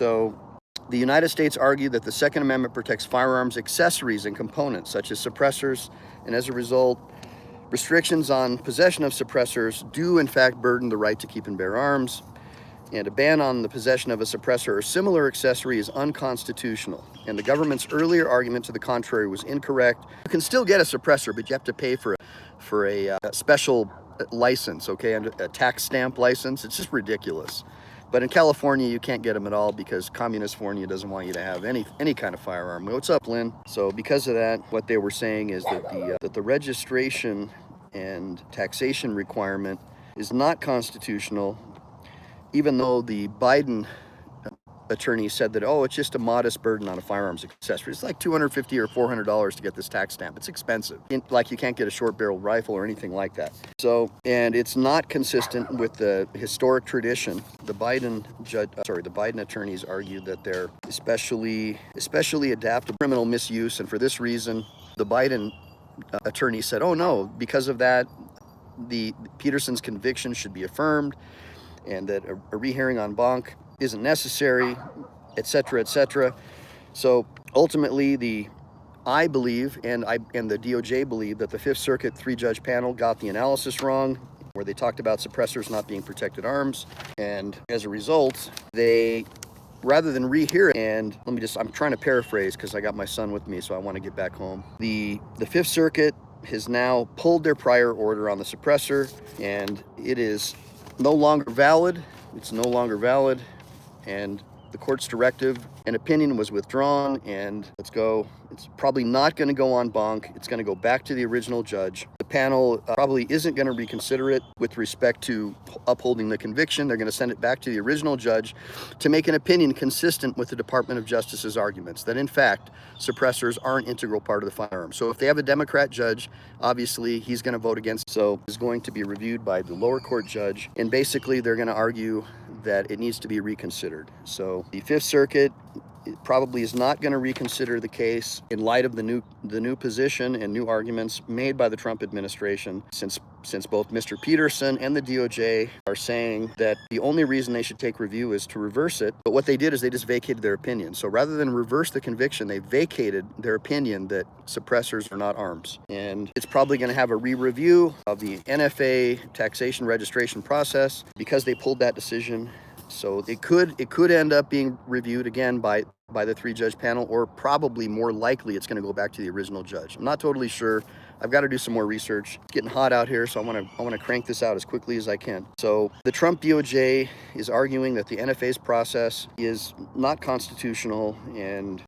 So the United States argued that the Second Amendment protects firearms accessories and components such as suppressors, and as a result, restrictions on possession of suppressors do in fact burden the right to keep and bear arms, and a ban on the possession of a suppressor or similar accessory is unconstitutional. And the government's earlier argument to the contrary was incorrect. You can still get a suppressor, but you have to pay for a special license, okay, and a tax stamp license. It's just ridiculous. But in California, you can't get them at all because Communist California doesn't want you to have any kind of firearm. What's up, Lynn? So because of that, what they were saying is that the registration and taxation requirement is not constitutional, even though the Biden attorney said that, oh, it's just a modest burden on a firearms accessory. It's like $250 or $400 to get this tax stamp. It's expensive. Like you can't get a short-barreled rifle or anything like that. So, and it's not consistent with the historic tradition. The Biden attorneys argued that they're especially adapted to criminal misuse, and for this reason, the Biden attorney said, oh no, because of that, the Peterson's conviction should be affirmed, and that a rehearing en banc isn't necessary, etc., etc. So ultimately, I believe, and the DOJ believe, that the Fifth Circuit three-judge panel got the analysis wrong, where they talked about suppressors not being protected arms, and as a result, they, rather than rehear it, and I'm trying to paraphrase because I got my son with me, so I want to get back home. The Fifth Circuit has now pulled their prior order on the suppressor, and it is no longer valid. It's no longer valid, and the court's directive and opinion was withdrawn, and it's probably not going to go en banc. It's going to go back to the original judge. The panel probably isn't going to reconsider it with respect to upholding the conviction. They're going to send it back to the original judge to make an opinion consistent with the Department of Justice's arguments that in fact suppressors are an integral part of the firearm. So if they have a Democrat judge, obviously he's going to vote against it. So it's going to be reviewed by the lower court judge, and basically they're going to argue that it needs to be reconsidered. So the Fifth Circuit probably is not going to reconsider the case in light of the new position and new arguments made by the Trump administration, since both Mr. Peterson and the DOJ are saying that the only reason they should take review is to reverse it. But what they did is they just vacated their opinion. So rather than reverse the conviction, they vacated their opinion that suppressors are not arms. And it's probably going to have a re-review of the NFA taxation registration process because they pulled that decision. So it could end up being reviewed again by the three-judge panel, or probably more likely it's going to go back to the original judge. I'm not totally sure. I've got to do some more research. It's getting hot out here, so I want to crank this out as quickly as I can. So the Trump DOJ is arguing that the NFA's process is not constitutional, and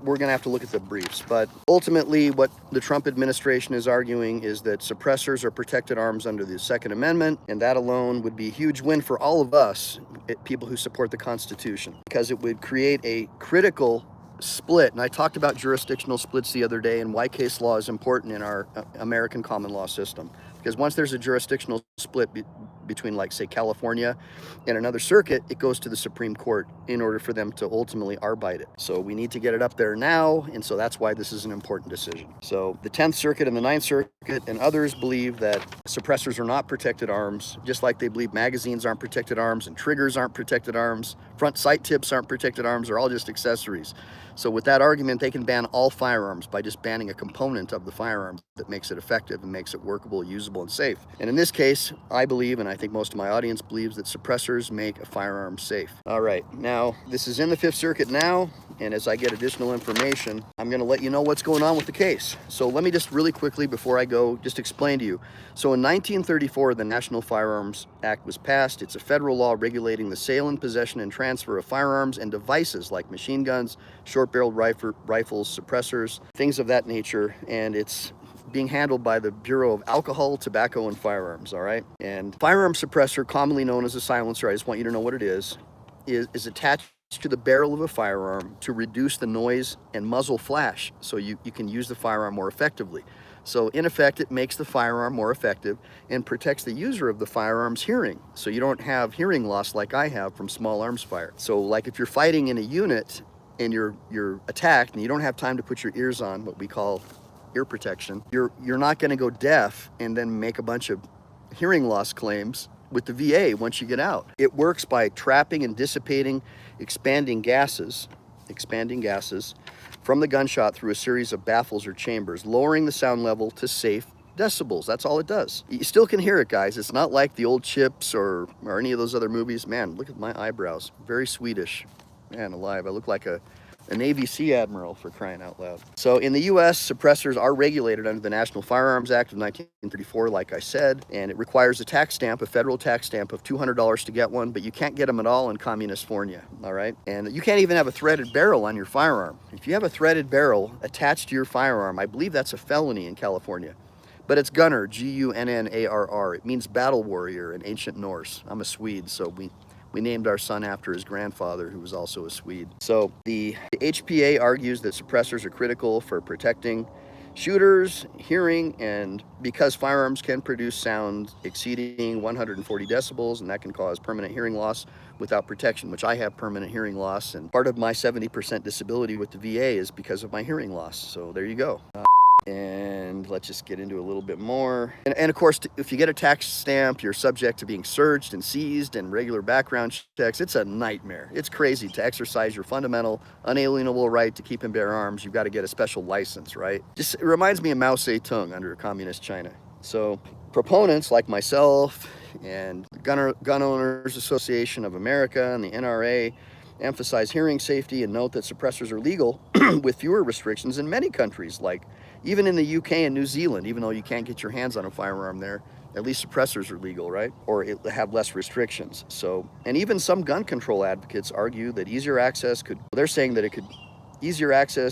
we're gonna have to look at the briefs. But ultimately, what the Trump administration is arguing is that suppressors are protected arms under the Second Amendment, and that alone would be a huge win for all of us, people who support the Constitution, because it would create a critical split. And I talked about jurisdictional splits the other day and why case law is important in our American common law system. Because once there's a jurisdictional split between, like, say, California and another circuit, it goes to the Supreme Court in order for them to ultimately arbite it. So we need to get it up there now, and so that's why this is an important decision. So the 10th Circuit and the 9th Circuit and others believe that suppressors are not protected arms, just like they believe magazines aren't protected arms and triggers aren't protected arms, front sight tips aren't protected arms, they're all just accessories. So with that argument, they can ban all firearms by just banning a component of the firearm that makes it effective and makes it workable, usable, and safe. And in this case, I believe, and I think most of my audience believes, that suppressors make a firearm safe. All right, now this is in the Fifth Circuit now, and as I get additional information, I'm going to let you know what's going on with the case. So let me just really quickly, before I go, just explain to you. So in 1934, the National Firearms Act was passed. It's a federal law regulating the sale and possession and transfer of firearms and devices like machine guns, short-barreled rifles, suppressors, things of that nature, and it's being handled by the Bureau of Alcohol, Tobacco, and Firearms, all right? And firearm suppressor, commonly known as a silencer, I just want you to know what it is attached to the barrel of a firearm to reduce the noise and muzzle flash so you can use the firearm more effectively. So in effect, it makes the firearm more effective and protects the user of the firearm's hearing, so you don't have hearing loss like I have from small arms fire. So like if you're fighting in a unit and you're attacked and you don't have time to put your ears on, what we call ear protection, you're not going to go deaf and then make a bunch of hearing loss claims with the VA once you get out. It works by trapping and dissipating expanding gases from the gunshot through a series of baffles or chambers, lowering the sound level to safe decibels. That's all it does. You still can hear it, guys. It's not like the old Chips or any of those other movies. Man, look at my eyebrows. Very Swedish. Man alive, I look like a Navy Sea Admiral, for crying out loud. So in the US, suppressors are regulated under the National Firearms Act of 1934, like I said, and it requires a tax stamp, a federal tax stamp of $200 to get one, but you can't get them at all in Communist Fornia, all right? And you can't even have a threaded barrel on your firearm. If you have a threaded barrel attached to your firearm, I believe that's a felony in California. But it's Gunnar, G-U-N-N-A-R-R. It means battle warrior in ancient Norse. I'm a Swede, so we named our son after his grandfather, who was also a Swede. So the HPA argues that suppressors are critical for protecting shooters, hearing, and because firearms can produce sound exceeding 140 decibels, and that can cause permanent hearing loss without protection, which I have permanent hearing loss, and part of my 70% disability with the VA is because of my hearing loss. So there you go. And let's just get into a little bit more. And of course, if you get a tax stamp, you're subject to being searched and seized and regular background checks. It's a nightmare. It's crazy. To exercise your fundamental, unalienable right to keep and bear arms, you've got to get a special license, right? It reminds me of Mao Zedong under communist China. So proponents like myself and the Gun Owners Association of America and the NRA emphasize hearing safety and note that suppressors are legal with fewer restrictions in many countries, like even in the UK and New Zealand. Even though you can't get your hands on a firearm there, at least suppressors are legal, right? Or have less restrictions. So, and even some gun control advocates argue that easier access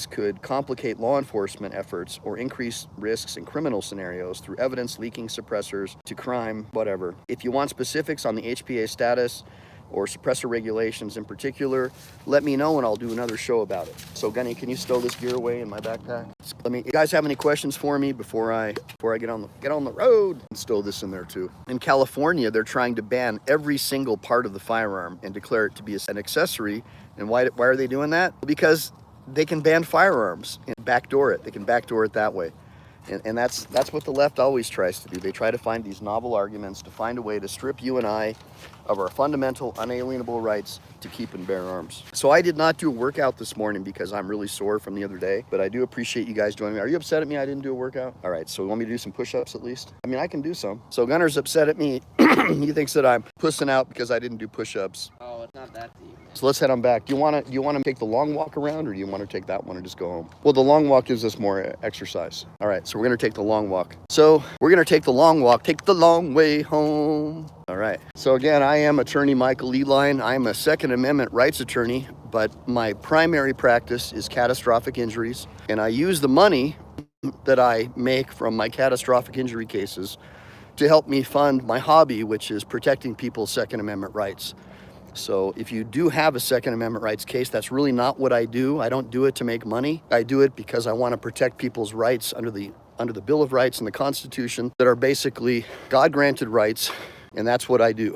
could complicate law enforcement efforts or increase risks in criminal scenarios through evidence leaking suppressors to crime, whatever. If you want specifics on the HPA status or suppressor regulations in particular, let me know and I'll do another show about it. So Gunny, can you stow this gear away in my backpack? You guys have any questions for me before I get on the road? And stow this in there too. In California, they're trying to ban every single part of the firearm and declare it to be an accessory. And why are they doing that? Because they can ban firearms and backdoor it. They can backdoor it that way. And that's what the left always tries to do. They try to find these novel arguments to find a way to strip you and I of our fundamental, unalienable rights to keep and bear arms. So I did not do a workout this morning because I'm really sore from the other day, but I do appreciate you guys joining me. Are you upset at me I didn't do a workout? All right, so you want me to do some push-ups at least? I mean, I can do some. So Gunner's upset at me. He thinks that I'm pussing out because I didn't do push-ups. Oh, it's not that deep. So let's head on back. Do you want to take the long walk around, or do you want to take that one and just go home? Well, the long walk gives us more exercise. All right, so we're going to take the long walk. So we're going to take the long walk, take the long way home. All right. So again, I am attorney Michael Ehline. I'm a Second Amendment rights attorney, but my primary practice is catastrophic injuries, and I use the money that I make from my catastrophic injury cases to help me fund my hobby, which is protecting people's Second Amendment rights. So if you do have a Second Amendment rights case, that's really not what I do. I don't do it to make money. I do it because I want to protect people's rights under the Bill of Rights and the Constitution that are basically God-granted rights, and that's what I do.